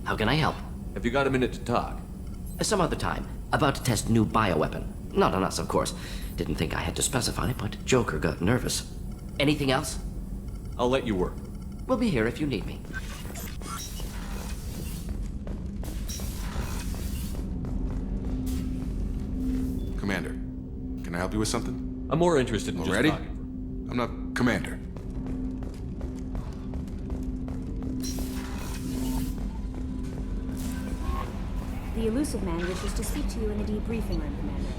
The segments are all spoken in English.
How can I help? Have you got a minute to talk? Some other time. About to test new bioweapon. Not on us, of course. Didn't think I had to specify, but Joker got nervous. Anything else? I'll let you work. We'll be here if you need me. Commander, can I help you with something? I'm more interested in just Already? talking. I'm not Commander. The elusive man wishes to speak to you in the debriefing room, Commander.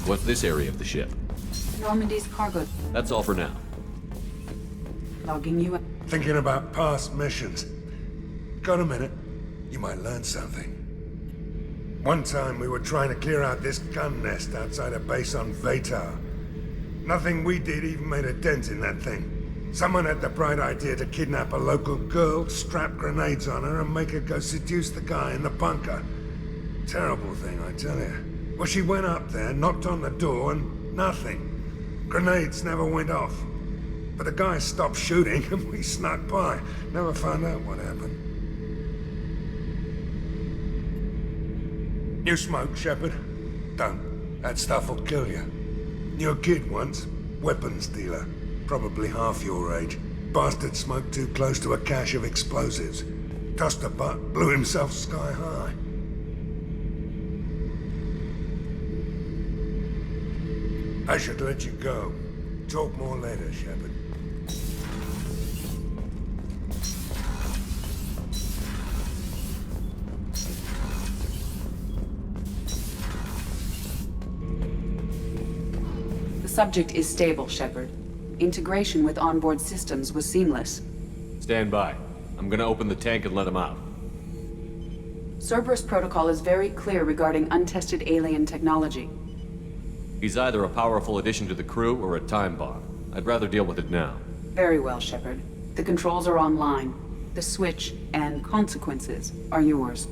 What's this area of the ship? Normandy's cargo. That's all for now. Logging you up. Thinking about past missions. Got a minute? You might learn something. One time we were trying to clear out this gun nest outside a base on Vatar. Nothing we did even made a dent in that thing. Someone had the bright idea to kidnap a local girl, strap grenades on her, and make her go seduce the guy in the bunker. Terrible thing, I tell you. Well, she went up there, knocked on the door, and nothing. Grenades never went off. But the guy stopped shooting, and we snuck by. Never found out what happened. You smoke, Shepard? Don't. That stuff will kill you. You're a kid once. Weapons dealer. Probably half your age. Bastard smoked too close to a cache of explosives. Tossed a butt, blew himself sky high. I should let you go. Talk more later, Shepard. The subject is stable, Shepard. Integration with onboard systems was seamless. Stand by. I'm gonna open the tank and let him out. Cerberus protocol is very clear regarding untested alien technology. He's either a powerful addition to the crew or a time bomb. I'd rather deal with it now. Very well, Shepard. The controls are online. The switch and consequences are yours.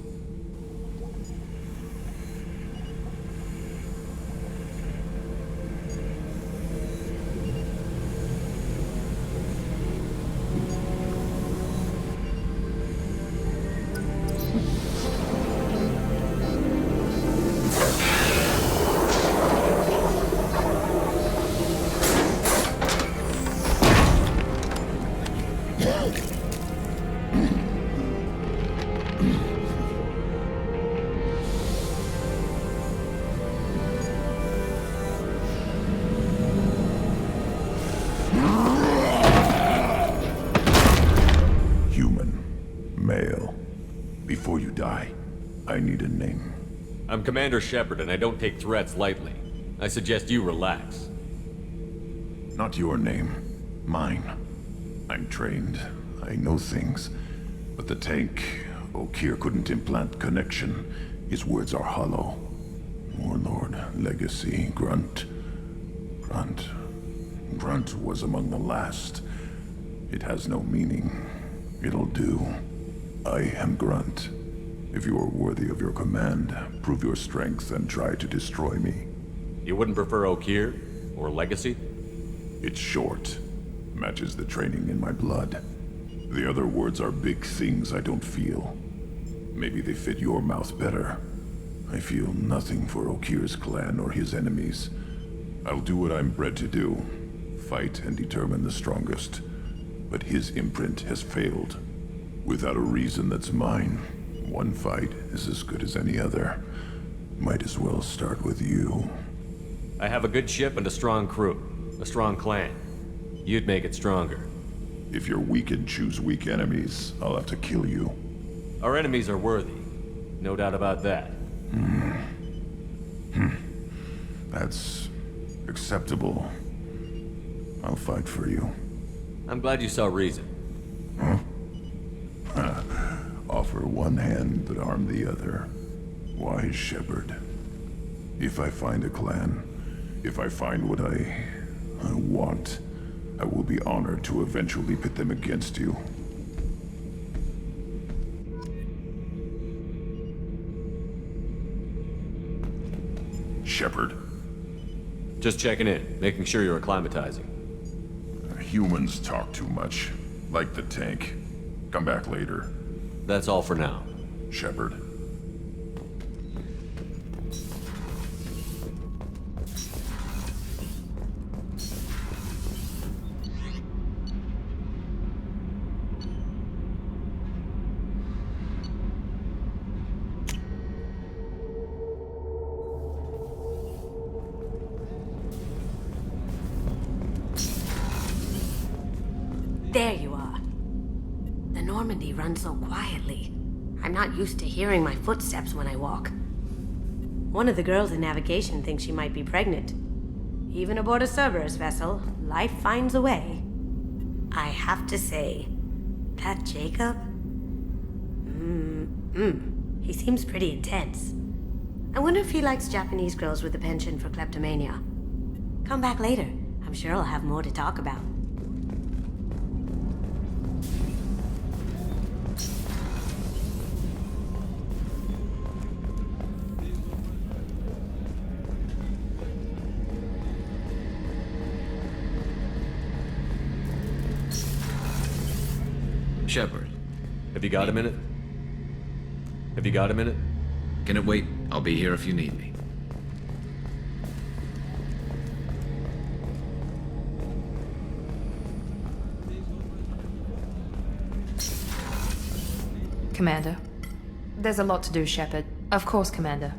Before you die, I need a name. I'm Commander Shepard, and I don't take threats lightly. I suggest you relax. Not your name. Mine. I'm trained. I know things. But the tank, Okeer couldn't implant connection. His words are hollow. Warlord, Legacy, Grunt. Grunt was among the last. It has no meaning. It'll do. I am Grunt. If you are worthy of your command, prove your strength and try to destroy me. You wouldn't prefer Okeer? Or Legacy? It's short. Matches the training in my blood. The other words are big things I don't feel. Maybe they fit your mouth better. I feel nothing for Okeer's clan or his enemies. I'll do what I'm bred to do. Fight and determine the strongest. But his imprint has failed. Without a reason that's mine, one fight is as good as any other. Might as well start with you. I have a good ship and a strong crew. A strong clan. You'd make it stronger. If you're weak and choose weak enemies, I'll have to kill you. Our enemies are worthy. No doubt about that. That's acceptable. I'll fight for you. I'm glad you saw reason. Offer one hand but arm the other. Wise Shepard. If I find a clan, if I find what I want, I will be honored to eventually pit them against you. Shepard, Just checking in, making sure you're acclimatizing. humans talk too much. Like the tank. Come back later. That's all for now. Shepard. There you are. The Normandy runs so quietly. I'm not used to hearing my footsteps when I walk. One of the girls in navigation thinks she might be pregnant. Even aboard a Cerberus vessel, life finds a way. I have to say, that Jacob? He seems pretty intense. I wonder if he likes Japanese girls with a penchant for kleptomania. Come back later. I'm sure I'll have more to talk about. Shepard, Have you got a minute? Have you got a minute? can it wait? I'll be here if you need me. Commander. There's a lot to do, Shepard. Of course, Commander.